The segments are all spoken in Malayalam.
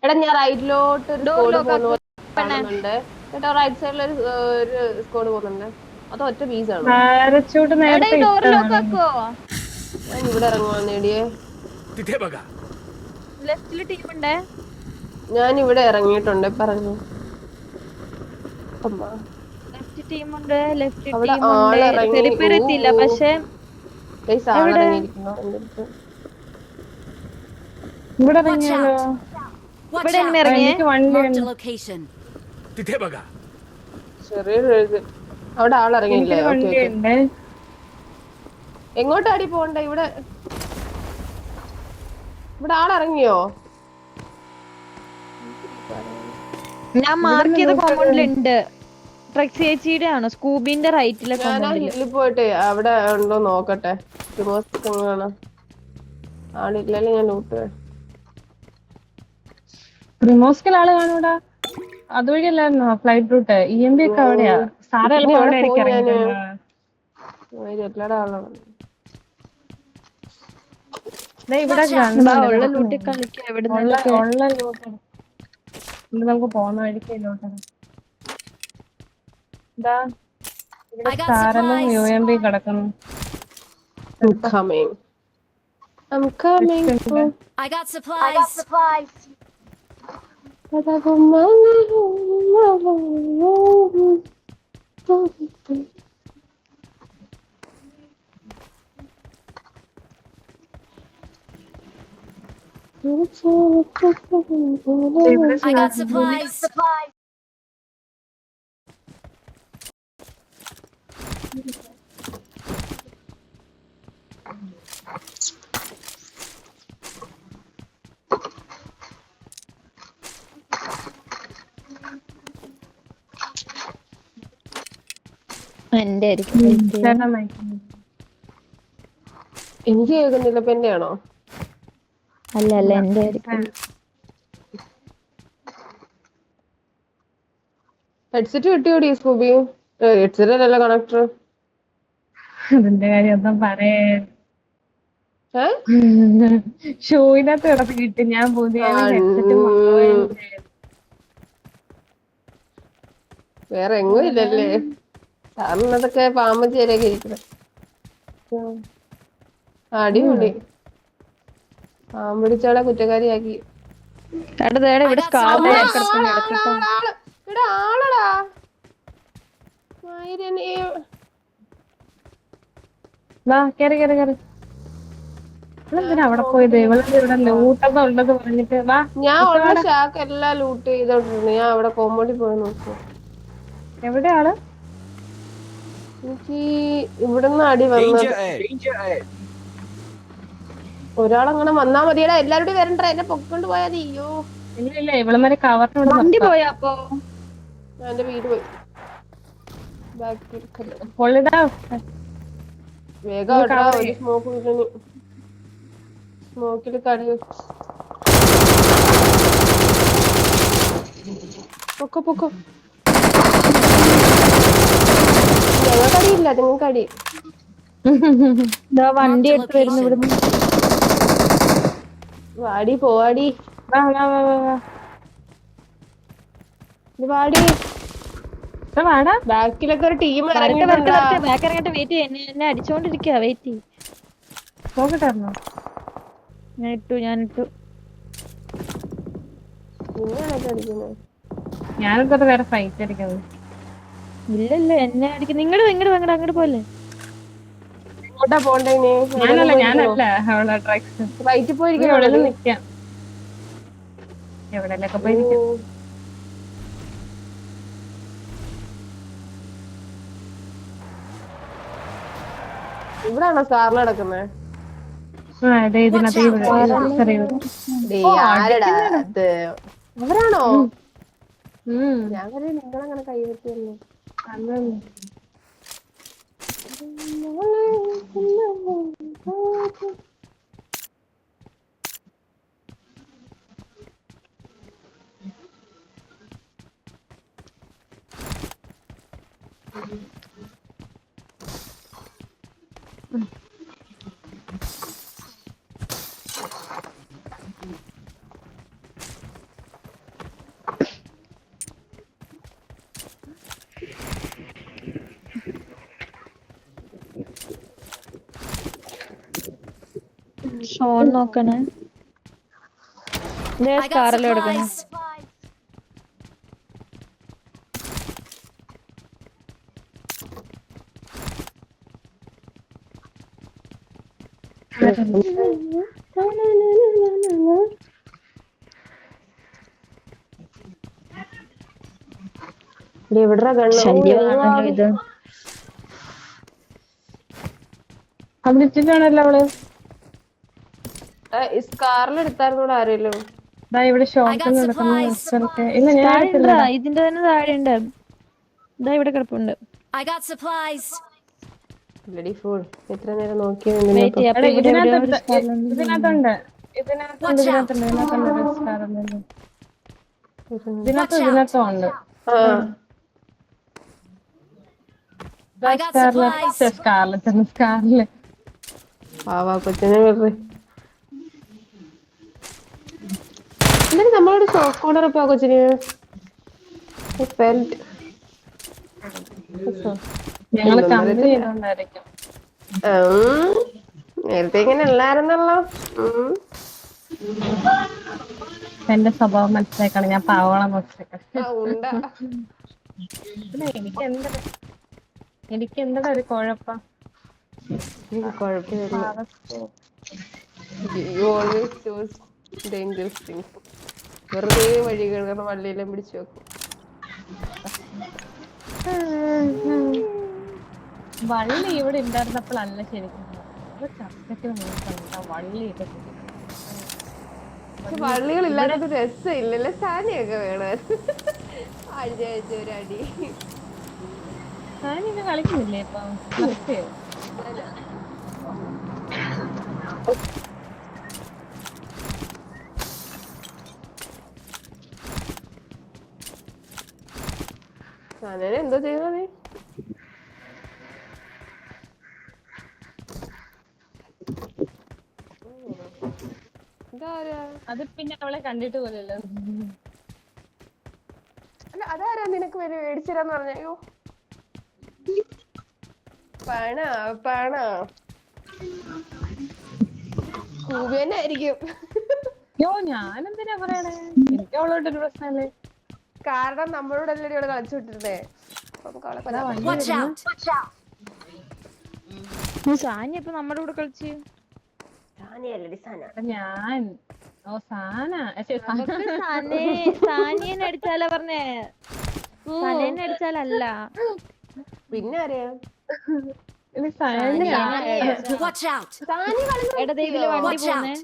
എടാ ഞാൻ റൈറ്റിലോട്ട് ഒരു ഡോർ സ്കോഡ് ലോക്ക് പോകുന്ന ആക്കു പോലെ പെണ്ണെ. കാണുന്നുണ്ട് കേട്ടോ. റൈറ്റ് സൈഡിൽ ഒരു സ്കോഡ് പോകുന്നുണ്ട്. അത് ഒറ്റ പീസ് ആണോ? പാരച്ചൂട്ട് എടാ നേരത്തെ ഈ ഡോർ ലോക്ക് ഇട്ടതാണ്. ആക്കോ? ഞാൻ ഇവിടെ ഇറങ്ങുവാൻ നേടിയേ. ലെഫ്റ്റില് ടീം ഉണ്ടേ. ഞാൻ ഇവിടെ ഇറങ്ങിയിട്ടുണ്ട്. പറഞ്ഞു അമ്മ ലെഫ്റ്റ് ടീം ഉണ്ട്, ലെഫ്റ്റ് അവിടെ ടീം ഉണ്ട്. ആളിറങ്ങി. പെരിപ്പേര് എത്തിയില്ല പക്ഷെ. എവിടെ? ആളിറങ്ങിയിരിക്കുന്നു എന്റെ അടുത്ത്. ഇവിടെ Watch ഇറങ്ങിയാലോ? out! Watch ഇവിടെ എങ്ങനെ out! ഇറങ്ങിയേ? എനിക്ക് വണ്ടി Marked a ഉണ്ട്. location. ചെറിയൊരു അവിടെ ആളിറങ്ങിയില്ലേ? എനിക്കൊരു ഓക്കെ വണ്ടി ഓക്കെ. ഉണ്ട്. എങ്ങോട്ടാടി പോണ്ടേ? ഇവിടെ ഇവിടെ ആളിറങ്ങിയോ? ഞാൻ മാർക്ക് ചെയ്ത കോമ്പൗണ്ടിലുണ്ട്. ട്രക്സ് ചേച്ചിയുടെ ആണോ? സ്കൂബിന്റെ റൈറ്റിലെ ഞാൻ ആ കോമ്പൗണ്ടില്. ഹില്ലിൽ പോയിട്ട് അവിടെ ഉണ്ടോ നോക്കട്ടെ. ആളില്ലല്ലേ ഞാൻ ലൂട്ട്. പ്രിമോസ്കിൽ ആള് കാണൂടാ. അതുവഴിയല്ലായിരുന്നോ ഫ്ലൈറ്റ് റൂട്ട്? EMB ഒക്കെ അവിടെയാ. സാറ് പിന്നെ ചിലപ്പോ എവിടെ അവിടെ പോയി ആയിരിക്കും ഞാന്? ഇറങ്ങിയിട്ടുണ്ടോ? എല്ലാടെ ആളാണ്. ഇവിടെ Watch out! വാ, ഗണ്ണുണ്ട് ഉള്ള കിടക്കുന്നു. ലൂട്ടി കളിക്കാം ഉള്ള എവിടുന്നേലൊക്കെ. ഉള്ള ലൂട്ട് നമുക്ക് പോകുന്ന വഴിക്ക് ലൂട്ടാണ്. ഇതാ ഇവിടെ I got സ്റ്റാറലും supplies. UMB കിടക്കുന്നു. I'm coming. I'm coming ഉണ്ട്. home. I got supplies. ഇവിടെ I got supplies. എന്റെ ആയിരിക്കും. ചേട്ടൻ നയിക്കുന്നു. എനിക്ക് കേൾക്കുന്നില്ല. ഇപ്പൊ എന്റെയാണോ? അല്ല അല്ല, എന്റെ ആയിരിക്കും. ഹെഡ്സെറ്റ് കിട്ടിയോടി സ്കൂബി? ഹെഡ്സെറ്റ് അല്ലല്ലോ കണക്ടർ. അതിന്റെ കാര്യം ഒന്നും പറയേ. ഏ ഷൂവിനകത്ത് കിടന്ന് കിട്ടി. ഞാൻ പുതിയ ഹെഡ്സെറ്റ് വാങ്ങുകയും ചെയ്തു. വേറെ എങ്ങും ഇല്ലല്ലേ? കാരണം അതൊക്കെ പാമ്പഞ്ചേരിയൊക്കെ ഇരിക്കണം. അടിപൊളി. പാമ്പിടിച്ചവളെ കുറ്റക്കാരിയാക്കി. ഇവിടെ സ്കാർ കിടക്കുന്നു, കിടക്കട്ടെ. ഇവിടെ ആളടാ. മയിരനെ. വാ കേറി കേറി കേറി. ഇവളെന്തിനാ അവിടെ പോയത്? ഇവിടെ ലൂട്ടൊക്കെ ഉണ്ടെന്ന് പറഞ്ഞിട്ട് വാ. ഞാൻ ഉള്ള ഷാക്ക് എല്ലാം ലൂട്ട് ചെയ്തോണ്ടിരുന്നു. ഞാൻ അവിടെ കോമ്പൗണ്ടിൽ പോയി നോക്കും. എവിടെയാണ്? എനിക്ക് ഇവിടുന്ന് അടി വന്നത്. ഒരാളങ്ങനെ വന്നാ മതിയടാ. എല്ലാരും വരണ്ട. എന്നെ പൊക്കൊണ്ട് പോയാ മതി. അയ്യോ ഇല്ല ഇല്ല, ഇവളമാരെ കവറിന് വണ്ടി പോയാ അപ്പൊ? എന്റെ വീട് പോയി. പൊള്ളിതാ. വേഗം ആട്ടാ. ഒരു സ്മോക്ക് വീട്ടിന്. സ്മോക്കിൽ കടി പൊക്കോ പൊക്കോ. ഞങ്ങൾക്കടിയില്ല, നിങ്ങൾക്കടി. വണ്ടി എടുത്ത് വരുന്നു ഇവിടുന്ന്. വാടി പോവാടി. വാ വാ വാ വാ വാ. വാടി. വാടാ. ബാക്കിലൊക്കെ ഒരു ടീം ബാക്ക് ഇറങ്ങിയിട്ടുണ്ടാ. ഇറങ്ങിട്ട് വെയിറ്റ് ചെയ്യ. എന്നെ അടിച്ചോണ്ടിരിക്കുക. വെയിറ്റ് ചെയ്യ. നോക്കട്ടായിരുന്നോ? ഞാൻ ഇട്ടു. ഞാനിപ്പോ വേറെ ഫൈറ്റ് അടിക്കുന്നത്. ഇല്ലല്ല, എന്നെ അടിക്കും. അങ്ങോട്ട് പോലെ. എങ്ങോട്ടാ പോണ്ടേ? ഞാനല്ല അവളെ ഡ്രഗ്സ്. റൈറ്റിൽ എവിടെയെങ്കിലും നിക്കാം. എവിടെയൊക്കെ പോയിരിക്കും. ഇവിടാണോ സ്കാറിൽ നടക്കുന്നത്? അവരാണോ? ഞാൻ പറയാം നിങ്ങളങ്ങനെ കൈവറ്റിയല്ലോ. ഷോൺ നോക്കണേ. I got സ്കാറിൽ എടുക്കണേ. supplies. എവിടാ ശല്യമാണല്ലോ ഇത്. അവിടെ ഇട്ടിട്ടാണല്ലോ അവള്. സ്കാറിൽ എടുത്തായിരുന്നു ആരെയല്ലോ. ദാ ഇവിടെ ഷോപ്പ് നടക്കുന്നു. ഇല്ല ഞാൻ എടുത്തില്ല. താഴെയുണ്ടാ? ഇതിന്റെ തന്നെ താഴെയുണ്ട്. ഇതാ ഇവിടെ കിടപ്പുണ്ട്. I got supplies. Bloody full എത്ര നേരം നോക്കി വെയിറ്റ് ചെയ്യാം. അപ്പൊ ഇവിടെ എവിടെയോ ഒരു സ്കാറിലുണ്ട്. ഇതിനകത്തുണ്ട് ഇതിനകത്തും ഉണ്ട്. I got supplies. സ്കാറില് പാവാ കൊച്ചിനെ വെറുതെ. എന്നാലും നമ്മളോട് ഷോക്ക് കോർണർ ഇപ്പൊ കൊച്ചിന് ഞങ്ങള് കമ്പനി ചെയ്തോണ്ടായിരിക്കും. നേരത്തെ ഇങ്ങനെ അല്ലായിരുന്നല്ലോ. എന്റെ സ്വഭാവം മനസ്സിലാക്കണം. ഞാൻ പാവോളം മനസ്സിലാക്കണം. എനിക്ക് എന്താ ഒരു കുഴപ്പം. കുഴപ്പമില്ല. You always choose dangerous things. വെറുതെ വഴികൾ വള്ളിയെല്ലാം പിടിച്ചു വെക്കും. വള്ളി ഇവിടെ ഉണ്ടായിരുന്നപ്പോഴല്ല ശരിക്കും വള്ളിയൊക്കെ. പക്ഷെ വള്ളികൾ ഇല്ലാത്ത രസമില്ലല്ലേ. സാനിയൊക്കെ വേണമായിരുന്നു. ആഴ്ച ഒരു അടി. സാനിയൊക്കെ കളിക്കുന്നില്ലേ ഇപ്പൊ? സാനേനെ എന്തോ ചെയ്യുക നീ? അത് പിന്നെ അവളെ കണ്ടിട്ട് പോലല്ലോ. അല്ല അതാരാ നിനക്ക് മേടിച്ചരാന്ന് പറഞ്ഞ? അയ്യോ പണ കൂബി തന്നെ ആയിരിക്കും. ഞാനെന്തിനാ പറയണേ? എനിക്ക് അവളോട്ടൊരു പ്രശ്നല്ലേ. കാരണം നമ്മളോട് എല്ലാവരും ഇവിടെ കളിച്ചു വിട്ടിരുന്നേ. Watch out. സാനി ഇപ്പൊ നമ്മുടെ കൂടെ കളിച്ച്. ഞാൻ സാനിയനെ അടിച്ചാലാ പറഞ്ഞേ. സനേനെ അടിച്ചാലല്ല. പിന്നെ അറിയാം. Watch out. എടാ ദേ ഇതില് വണ്ടി പോന്നേ.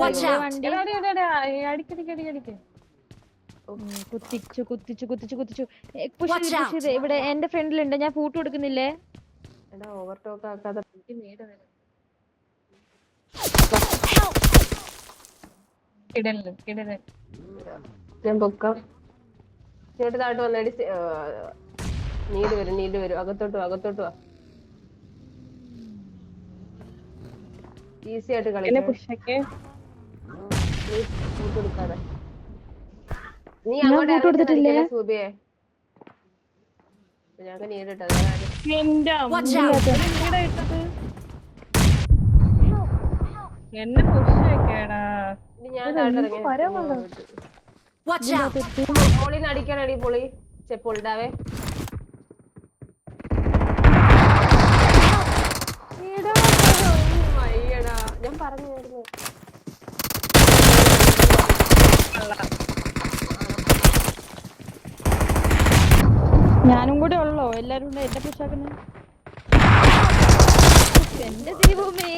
Watch out. അടിക്കടിക്കടിക്കടിക്ക് കുത്തിച്ചു. പുഷ് ചെയ്ത് ഇവിടെ എന്റെ ഫ്രണ്ടിലുണ്ട്. ഞാൻ ഫോട്ടോ എടുക്കുന്നില്ലേ? എടാ ഓവർ ടോക്ക് ആക്കാതെ ഞാൻ പൊക്കാം. ചേട്ടൻ താട്ട് വന്നടി. നീട് വരും. അകത്തോട്ട് വാ. ഈസി ആയിട്ട് കളിക്കാം. നീ അങ്ങോട്ട് സൂബിയെ ഞങ്ങൾക്ക് നീടിട്ടത് എന്നെ പുഷേടാ. ഞാൻ താട്ടിറങ്ങി. Watch out. പൊളിന്ന് അടിക്കാനടി പൊളി. പൊളിടാവേ. ഞാൻ പറഞ്ഞു. ഞാനും കൂടെ ഉള്ളോ? എല്ലാരും കൂടെ എന്നെ പുഷാക്കുന്നേ. എന്റെ ദൈവമേ.